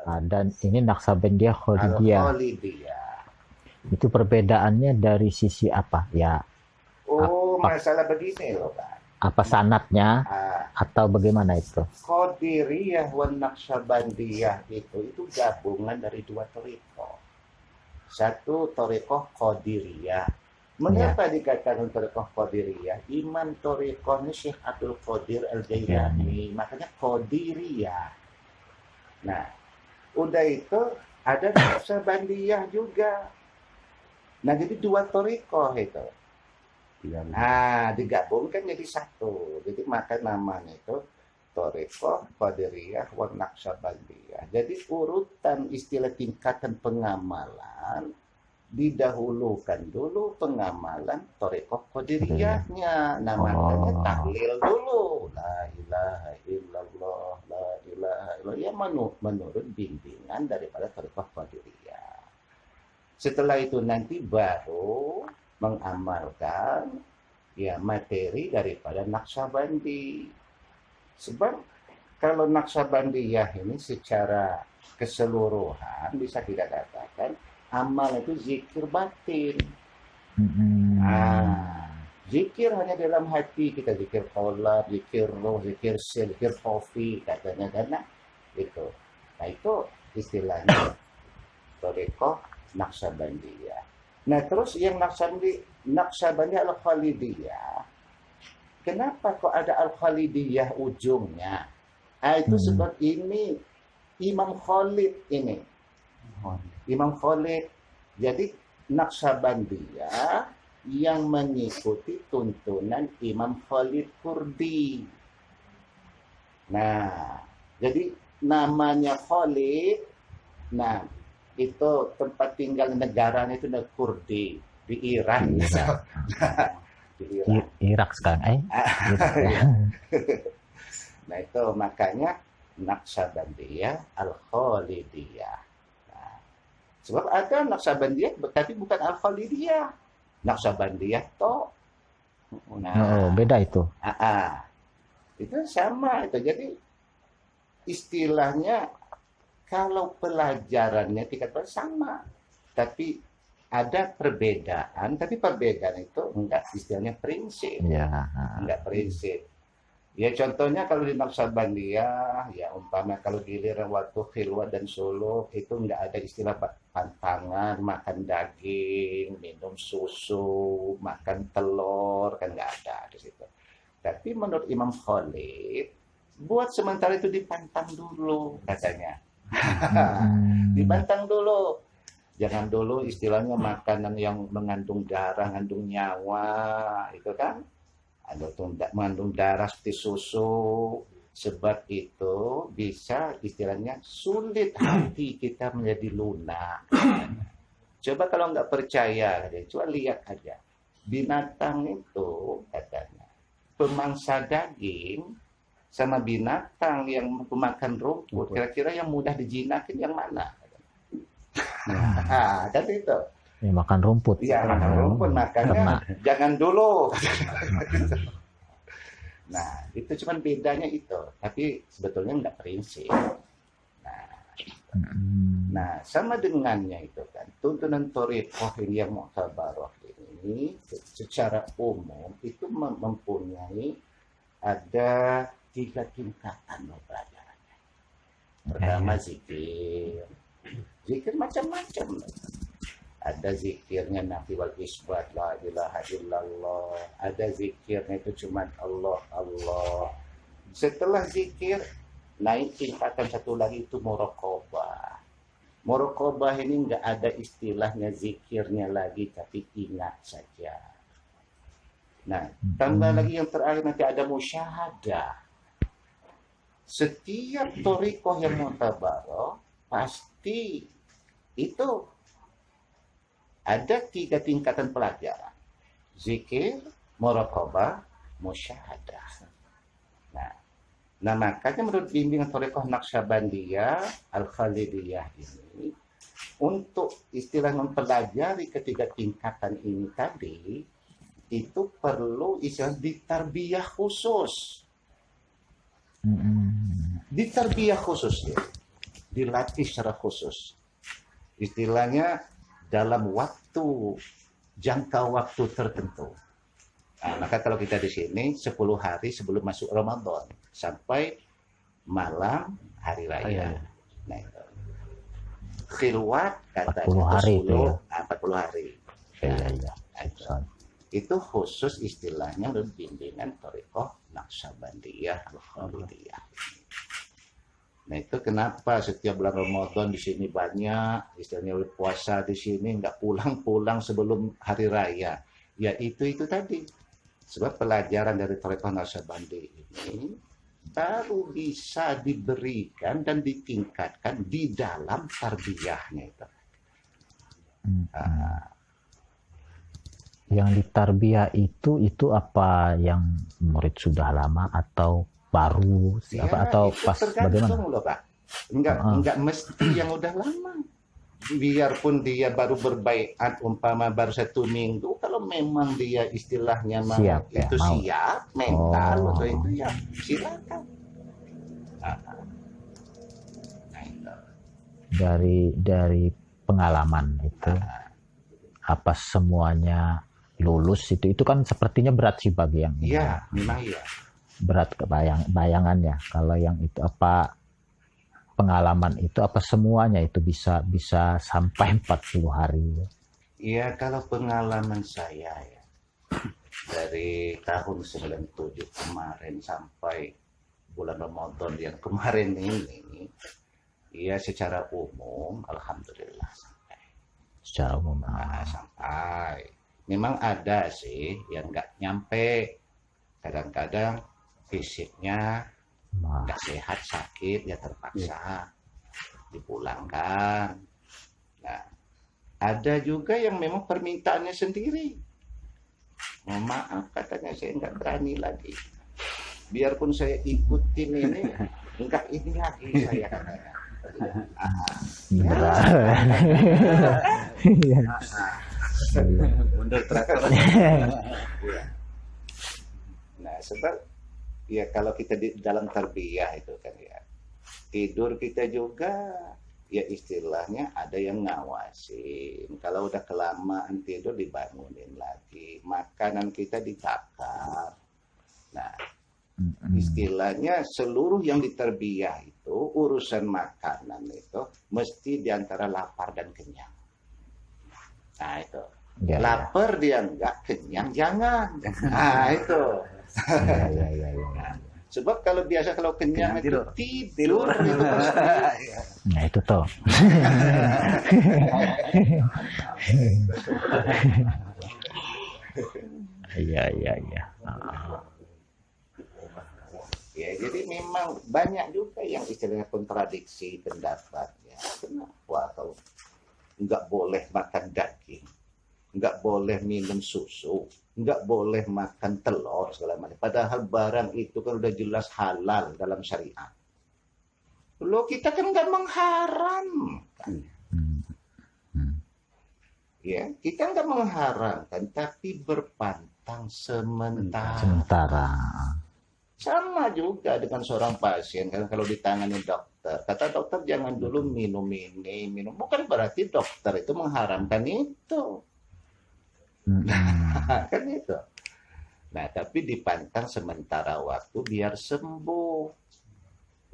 Dan ini Naksabandiyah Khalidiyah. Al-Khalidiyah. Itu perbedaannya dari sisi apa? Ya, Oh, apa masalah begini loh, Pak. apa sanatnya Ah, atau bagaimana itu? Qadiriyah wan Naqsabandiyah itu gabungan dari dua thariqah. Satu thariqah Qadiriyah. Ya, Mengapa dikatakan thariqah Qadiriyah? Imam thariqahnya Syekh Abdul Qadir ya nih. Al-Jailani, makanya Qadiriyah. Nah, udah itu ada Naqsabandiyah juga. Nah, jadi dua thariqah itu. Nah, digabungkan jadi satu. Jadi maka namanya itu Thariqah, Qadiriyah, wa Naqsabandiyah. Jadi urutan istilah tingkatan pengamalan didahulukan dulu pengamalan Thariqah Iya. Qadiriyahnya. Nah, makanya Oh, tahlil dulu. La ilaha illallah, la ilaha illallah. Ya menurut bimbingan daripada Thariqah Qadiriyah. Setelah itu nanti baru mengamalkan ya materi daripada Naksabandi. Sebab kalau Naksabandiyah ini secara keseluruhan bisa kita katakan amal itu zikir batin. mm-mm. Ah, zikir hanya dalam hati kita zikir qolat, zikir roh, zikir sil, zikir kofi katanya karena itu. Nah itu istilahnya Torikoh Naksabandiyah. Nah terus yang Naksabandiyah Al-Khalidiyah. Kenapa kok ada Al-Khalidiyah ujungnya? Itu Mm-mm. sebab ini Imam Khalid ini. Imam Khalid. Jadi Naksabandiyah yang mengikuti tuntunan Imam Khalid Kurdi. Nah, jadi namanya Khalid. Nah, itu tempat tinggal negaranya itu Kurdi di Iran. Irak. Di Iran. Irak sekarang, Irak ya. Nah itu makanya Naksabandiyah Al-Khalidiyah. Nah, sebab ada Naksabandiyah tapi bukan Al-Khalidiyah. Naksabandiyah toh. Oh, Nah, beda itu. itu sama itu. Jadi istilahnya kalau pelajarannya tingkat sama, tapi ada perbedaan, tapi perbedaan itu enggak istilahnya prinsip, Ya. enggak prinsip. Ya contohnya kalau di Naksabandia, ya umpama kalau giliran waktu Khilwat dan Solo itu nggak ada istilah pantangan, makan daging, minum susu, makan telur, kan nggak ada di situ. Tapi menurut Imam Khalid, buat sementara itu dipantang dulu katanya. Mm-mm. Dipantang dulu. Jangan dulu istilahnya makanan yang mengandung darah, mengandung nyawa, itu kan mengandung darah seperti susu. Sebab itu bisa istilahnya sulit hati kita menjadi lunak. Coba kalau nggak percaya, coba lihat aja. Binatang itu katanya pemangsa daging sama binatang yang memakan rumput, kira-kira yang mudah dijinakin yang mana? Nah, kan itu. Ya, makan rumput. Iya, makan rumput, makanya Karena jangan dulu. Nah, itu cuman bedanya itu. Tapi sebetulnya nggak prinsip. Nah, nah, sama dengannya itu kan. Tuntunan Thariqah ini yang Mu'tabarah ini secara umum itu mempunyai ada 3 tingkatan loh pelajarannya. Pertama zikir. Zikir macam-macam. Ada zikirnya nafi wal isbat la ilaha illallah, ada zikirnya itu cuma Allah Allah. Setelah zikir naik tingkatan satu lagi itu muraqabah. Muraqabah ini nggak ada istilahnya zikirnya lagi tapi ingat saja. Nah tambah lagi yang terakhir nanti ada musyahadah. Setiap thariqah yang mu'tabarah pasti itu ada 3 tingkatan pelajaran. Zikir, muraqabah, musyahadah. Nah, makanya menurut bimbingan Thariqah Naqsabandiyah Al-Khalidiyah ini, untuk istilah mempelajari ketiga tingkatan ini tadi, itu perlu istilah ditarbiyah khusus. Ditarbiyah khusus ya. dilatih secara khusus. Istilahnya dalam jangka waktu tertentu. Nah, maka kalau kita di sini 10 hari sebelum masuk Ramadan sampai malam hari raya. Nah, itu. Khilwat katanya 40 hari itu ya. 40 hari. Iya. Nah, itu khusus istilahnya bimbingan Thariqah Naqsabandiyah Al-Khalidiyah. Nah, itu kenapa setiap bulan Ramadan di sini banyak istilahnya puasa di sini nggak pulang-pulang sebelum hari raya. Ya itu tadi. Sebab pelajaran dari Thariqah Naqsabandiyah ini baru bisa diberikan dan ditingkatkan di dalam tarbiyahnya itu. Yang ditarbiyah itu apa, yang murid sudah lama atau baru Ya, atau itu pas tergantung bagaimana? loh Pak. Enggak mesti yang udah lama. Biarpun dia baru berbaiat umpama baru 1 minggu, kalau memang dia istilahnya Siap, ya, itu mau. siap mental Oh. atau itu ya silakan. Nah, itu. Dari pengalaman itu, apa semuanya lulus itu kan sepertinya berat sih bagi yang ini. Iya, memang iya. Berat bayangannya. Kalau yang itu apa pengalaman itu apa semuanya itu bisa sampai 40 hari. Iya, kalau pengalaman saya ya dari tahun 97 kemarin sampai bulan Ramadan yang kemarin ini, iya secara umum alhamdulillah sampai. Secara umum. Sampai. Memang ada sih yang nggak nyampe. Kadang-kadang fisiknya nggak sehat, sakit, ya terpaksa dipulangkan. Nah, ada juga yang memang permintaannya sendiri. Mohon maaf katanya saya nggak berani lagi. Biarpun saya ikutin ini, enggak ini lagi saya katanya. Mundur terakhir. Nah, sebab ya kalau kita di dalam tarbiyah itu kan ya, tidur kita juga ya istilahnya ada yang ngawasin. Kalau udah kelamaan tidur dibangunin lagi. Makanan kita ditakar. Nah, istilahnya seluruh yang ditarbiyah itu urusan makanan itu mesti diantara lapar dan kenyang. Nah itu Ya, lapar dia enggak, kenyang jangan. Nah itu. Ya. Sebab kalau biasa kalau kenyang itu tidur itu pasti. Nah itu toh. Iya. Ya, jadi memang banyak juga yang istilahnya kontradiksi pendapatnya. Kenapa kalau nggak boleh makan daging, nggak boleh minum susu, nggak boleh makan telur segala macam. Padahal barang itu kan udah jelas halal dalam syariat. Loh kita kan nggak mengharamkan. Ya, kita nggak mengharamkan, tapi berpantang sementara. Sama juga dengan seorang pasien kan kalau ditangani dokter. Kata dokter jangan dulu minum ini, minum. Bukan berarti dokter itu mengharamkan itu. Kan itu. Nah, tapi dipantang sementara waktu biar sembuh.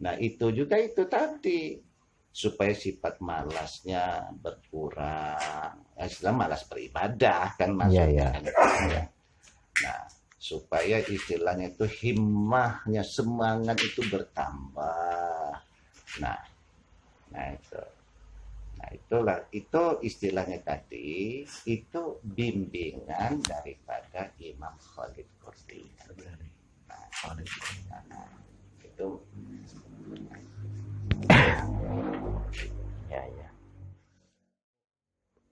Nah, itu juga itu tadi. Supaya sifat malasnya berkurang. Istilah malas beribadah kan maksudnya. Iya. Nah, supaya istilahnya itu himmahnya, semangat itu bertambah. Nah itu. Nah itulah, itu istilahnya tadi, itu bimbingan daripada Imam Khalid Qurdi. Nah, itu. Ya.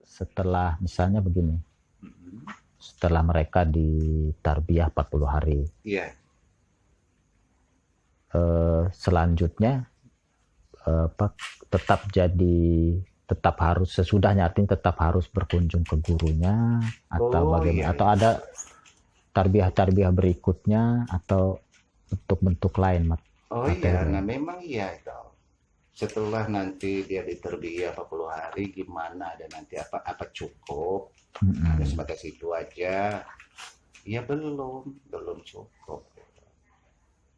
Setelah misalnya begini. Setelah mereka ditarbiyah 40 hari. Iya. Selanjutnya tetap harus sesudahnya, artinya tetap harus berkunjung ke gurunya atau bagaimana? Iya. Atau ada tarbiyah berikutnya atau bentuk lain? Oh iya, nah memang iya itu. setelah nanti dia diterbiyah 40 hari gimana, dan nanti apa cukup hanya sebatas itu aja, ya belum cukup.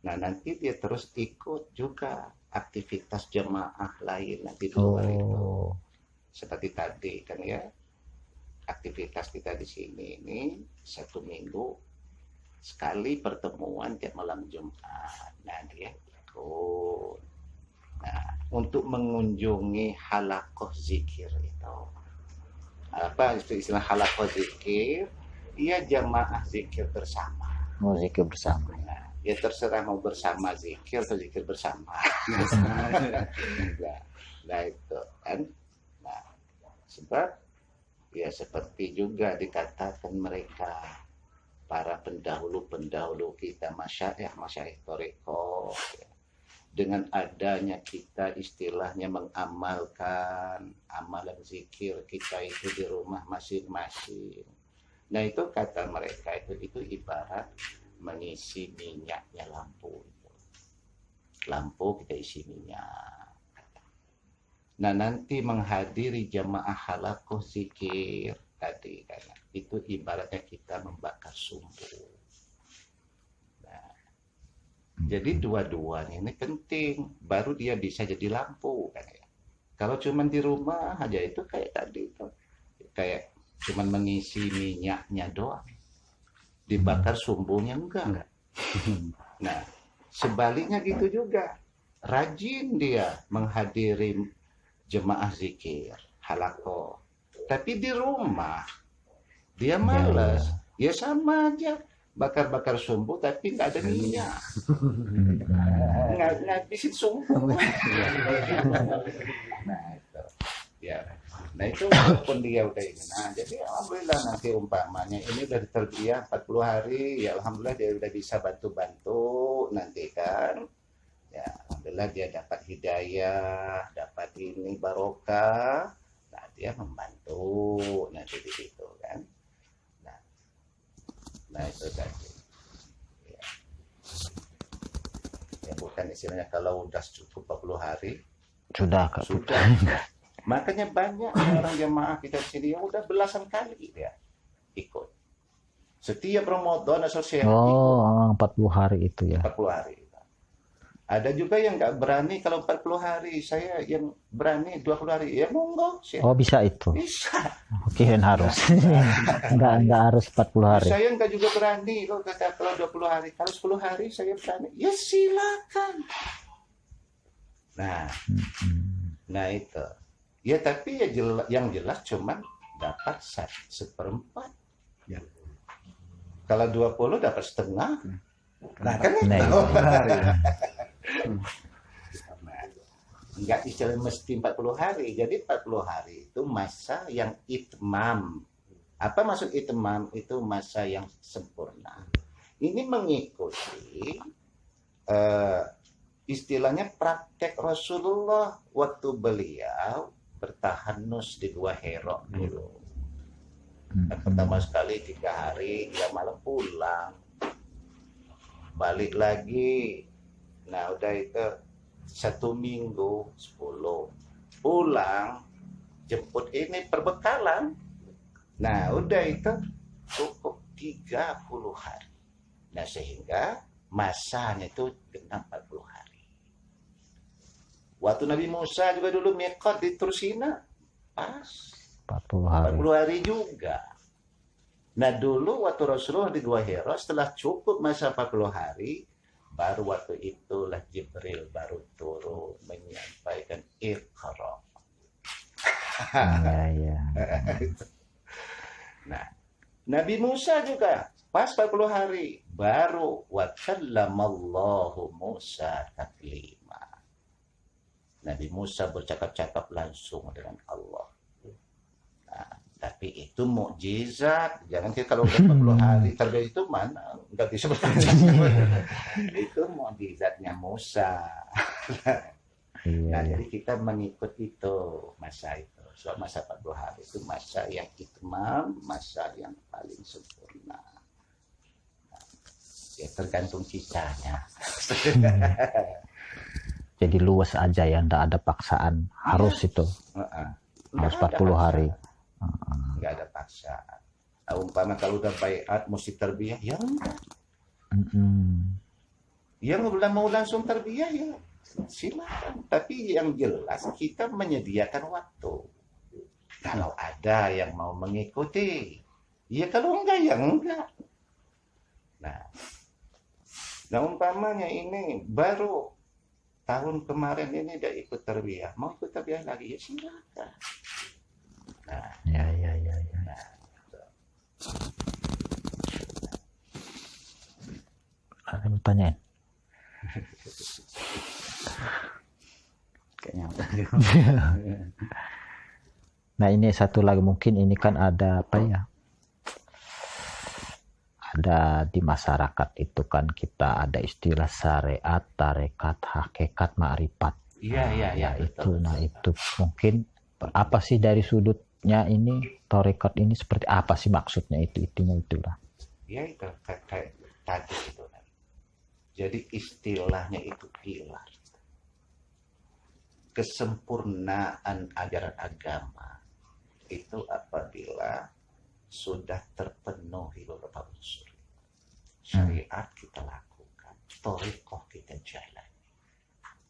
Nah nanti dia terus ikut juga aktivitas jemaah lain nanti di luar itu, seperti tadi kan ya, aktivitas kita di sini ini 1 minggu sekali pertemuan tiap malam Jumat. Nah dia ikut. Nah, untuk mengunjungi halakoh zikir itu, apa istilah halakoh zikir? Ia jamaah zikir bersama. Oh, zikir bersama. Nah, ya terserah mau bersama zikir atau zikir bersama. nah itu kan. Nah, sebab ya seperti juga dikatakan mereka para pendahulu kita, masyayikh thariqah, ya. Dengan adanya kita istilahnya mengamalkan amalan zikir kita itu di rumah masing-masing. Nah itu kata mereka itu ibarat mengisi minyaknya lampu. Lampu kita isi minyak. Nah nanti menghadiri jamaah halakoh zikir tadi kan, itu ibaratnya kita membakar sumbu. Jadi dua-duanya ini penting, baru dia bisa jadi lampu kan ya. Kalau cuman di rumah aja itu kayak tadi itu, kayak cuman mengisi minyaknya doang, dibakar sumbunya enggak. Nah sebaliknya gitu juga, rajin dia menghadiri jemaah zikir, halakoh, tapi di rumah dia malas, ya sama aja. Bakar-bakar sumbu tapi nggak ada minyak, ngabisin sumbu. Nah itu ya, nah itu walaupun dia udah ini, nah jadi alhamdulillah nanti umpamanya ini udah terbiak 40 hari, ya alhamdulillah dia udah bisa bantu nanti kan, ya alhamdulillah dia dapat hidayah, dapat ini barokah, nah dia membantu nanti di situ kan. Nah itu tadi ya, bukan istilahnya kalau udah cukup 40 hari sudah. Makanya banyak orang jemaah kita di sini yang udah belasan kali dia ikut setiap Ramadan atau ikut. 40 hari itu ya, 40 hari. Ada juga yang nggak berani kalau 40 hari, saya yang berani 20 hari, ya monggo. Oh bisa itu? Bisa. Oke, dan harus. Nggak harus 40 hari. Saya nggak juga berani kalau kata kalau 20 hari, kalau 10 hari saya berani, ya silakan. Nah itu, ya tapi ya yang jelas cuman dapat 1/4. Ya. Kalau 20 dapat setengah. Nah kan itu. Enggak istilah mesti 40 hari. Jadi 40 hari itu masa yang itmam. Apa maksud itmam? Itu masa yang sempurna. Ini mengikuti istilahnya praktek Rasulullah waktu beliau bertahanus di Gua Hira dulu. Pertama sekali 3 hari dia malam pulang, balik lagi. Nah udah itu 1 minggu 10 pulang, jemput ini perbekalan. Nah udah itu cukup 30 hari. Nah sehingga masanya itu genap 40 hari. Waktu Nabi Musa juga dulu miqat di Tursina pas 40 hari. 40 hari juga. Nah dulu waktu Rasulullah di Gua Hira setelah cukup masa 40 hari, baru waktu itulah Jibril baru turun menyampaikan Iqra. Ya. Nah, Nabi Musa juga pas 40 hari baru wa kallamallahu Musa taklima. Nabi Musa bercakap-cakap langsung dengan Allah. Nah, tapi itu mukjizat. Jangan kita kalau udah 40 hari terjadi itu mana nggak bisa berkata. Itu mukjizatnya Musa. Nah, jadi kita mengikut itu masa itu. So, masa 40 hari itu masa yang itmam, masa yang paling sempurna. Nah, ya tergantung kitanya. jadi luwes aja ya, ndak ada paksaan harus itu harus 40 hari. Nggak ada paksaan. Umpama kalau udah baiat mesti tarbiyah, ya enggak. Yang belum mau langsung tarbiyah ya silakan. Tapi yang jelas kita menyediakan waktu. Kalau ada yang mau mengikuti, ya kalau enggak ya enggak. Nah umpamanya ini baru tahun kemarin ini udah ikut tarbiyah, mau ikut tarbiyah lagi ya silakan. Nah, ya. Nah, ada yang bertanya? Kayaknya. Nah ini satu lagi, mungkin ini kan ada apa ya? Ada di masyarakat itu kan kita ada istilah syariat, tarekat, hakikat, ma'rifat. Iya. Itu. Nah itu mungkin apa sih dari sudutnya ini tarekat ini seperti apa sih maksudnya itunya itulah. Ya itu kayak tadi itu. Jadi istilahnya itu pilar. Kesempurnaan ajaran agama itu apabila sudah terpenuhi beberapa unsur. Syariat kita lakukan, thariqah kita jalani.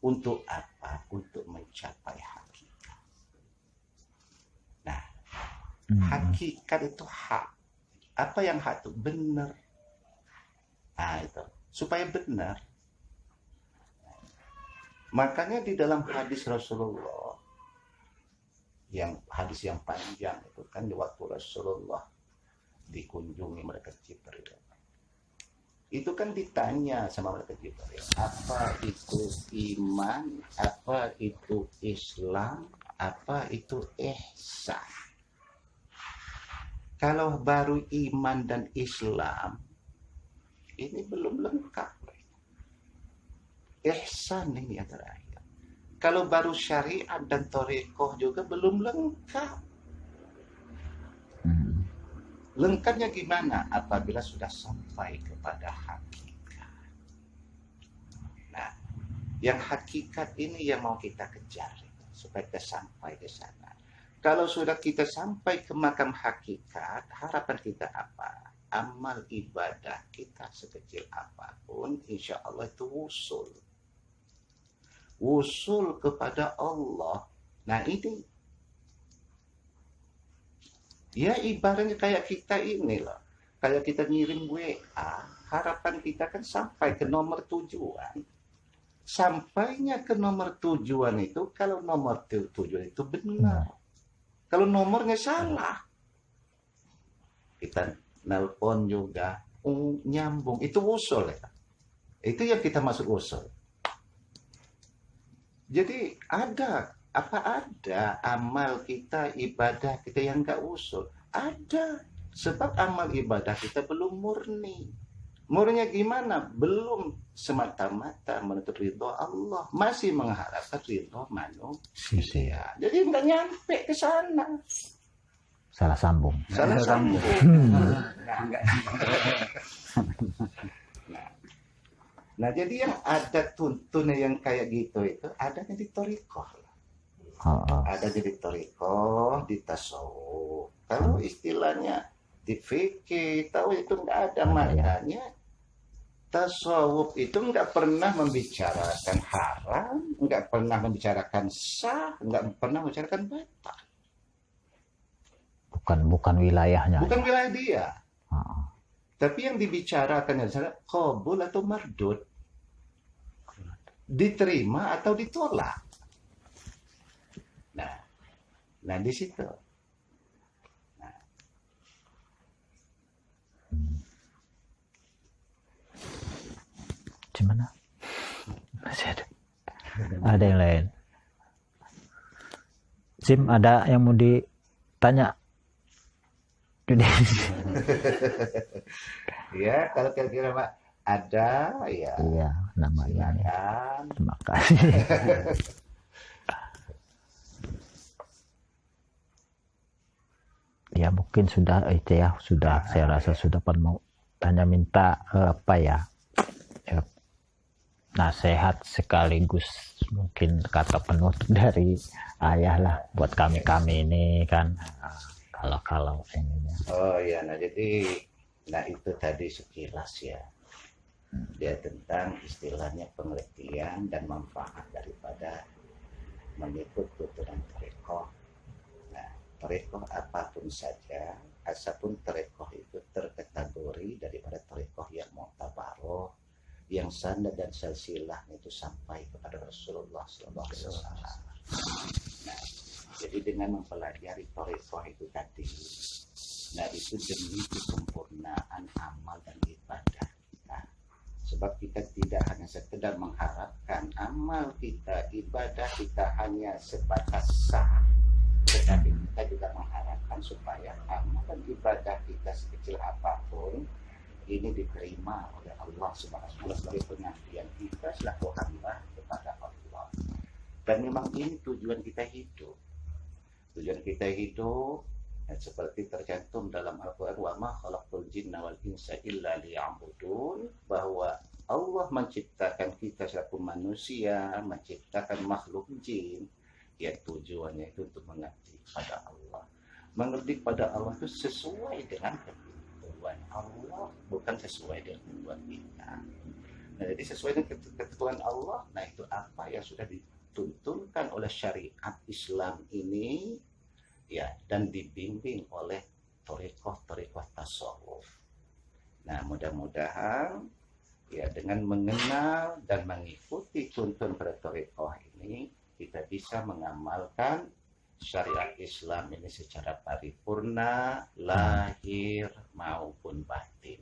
Untuk apa? Untuk mencapai hakikat. Nah, hakikat itu hak. Apa yang hak itu? Benar. Nah, itu. Supaya benar. Makanya di dalam hadis Rasulullah, hadis yang panjang itu kan di waktu Rasulullah dikunjungi malaikat Jibril. Itu kan ditanya sama malaikat Jibril, apa itu iman, apa itu Islam, apa itu ihsan. Kalau baru iman dan Islam, ini belum lengkap. Ihsan ini yang terakhir. Kalau baru syariat dan thariqah juga belum lengkap. Lengkapnya gimana? Apabila sudah sampai kepada hakikat. Nah, yang hakikat ini yang mau kita kejar supaya kita sampai ke sana. Kalau sudah kita sampai ke makam hakikat, harapan kita apa? Amal ibadah kita sekecil apapun, insya Allah itu wusul kepada Allah. Nah ini ya ibaratnya kayak kita ini loh, kayak kita ngirim WA, harapan kita kan sampai ke nomor tujuan. Sampainya ke nomor tujuan itu kalau nomor tujuan itu benar. Kalau nomornya salah, kita nelpon juga nyambung, itu wusul ya. Itu yang kita masuk wusul. Jadi ada amal kita, ibadah kita yang enggak usul? Ada. Sebab amal ibadah kita belum murni. Murninya gimana? Belum semata-mata menuntut ridho Allah. Masih mengharapkan ridho manusia. Jadi enggak nyampe ke sana. Salah sambung. Nah, jadi yang ada tuntunnya yang kayak gitu itu ada di thariqah. Ada di thariqah, di tasawuf. Kalau istilahnya di fikih, tahu itu enggak ada maknanya. Tasawuf itu enggak pernah membicarakan haram, enggak pernah membicarakan sah, enggak pernah membicarakan batal. Bukan wilayahnya. Bukan wilayah dia. Tapi yang dibicarakan adalah qabul atau mardud. Diterima atau ditolak. Nah di situ. Gimana? Masih ada. Ada yang lain. Sim, ada yang mau ditanya? Ya, kalau kira-kira Pak ada ya. Iya, namanya. Silakan. Terima kasih. Ya mungkin sudah itu ya, sudah saya rasa sudah mau tanya minta apa ya, nasihat sekaligus mungkin kata penutup dari ayah lah buat kami ini kan, kalau ininya. Oh ya, nah jadi itu tadi sekilas ya, dia tentang istilahnya pengertian dan manfaat daripada mengikut tuturan tarekoh. Nah, tarekoh apapun saja, asapun tarekoh itu terkategori daripada tarekoh yang mu'tabaroh, yang sanad dan silsilah itu sampai kepada Rasulullah SAW. Nah, jadi dengan mempelajari tarekoh itu tadi, nah itu demi kesempurnaan amal dan ibadah. Nah, sebab kita tidak hanya sekedar mengharapkan amal kita, ibadah kita hanya sebatas sah, tetapi kita juga mengharapkan supaya amal dan ibadah kita sekecil apapun ini diterima oleh Allah Subhanahu wa taala sebagai pengabdian kita selaku hamba kepada Allah. Dan memang ini tujuan kita hidup. Tujuan kita hidup seperti tercantum dalam Al-Quran, wa ma khalaqtul jinna wal insa illa liya'budun, bahwa Allah menciptakan kita selaku manusia, menciptakan makhluk jin, ya tujuannya itu untuk mengabdi pada Allah. Mengabdi pada Allah itu sesuai dengan ketentuan Allah, bukan sesuai dengan ketentuan kita. Nah, jadi sesuai dengan ketentuan Allah, nah itu apa yang sudah dituntunkan oleh syariat Islam ini, ya, dan dibimbing oleh thariqah tasawuf. Nah, mudah-mudahan ya dengan mengenal dan mengikuti tuntun pada thariqah ini, kita bisa mengamalkan syariat Islam ini secara paripurna, lahir maupun batin.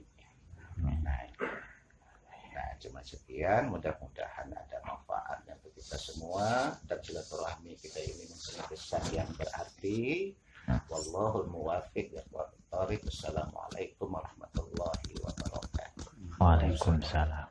Nah, cuma sekian, mudah-mudahan ada manfaatnya untuk kita semua, dan silaturahmi kita ini mempunyai kesan yang berarti. Wallahul muwaffiq ya thariq. Assalamualaikum warahmatullahi wabarakatuh. Waalaikumsalam.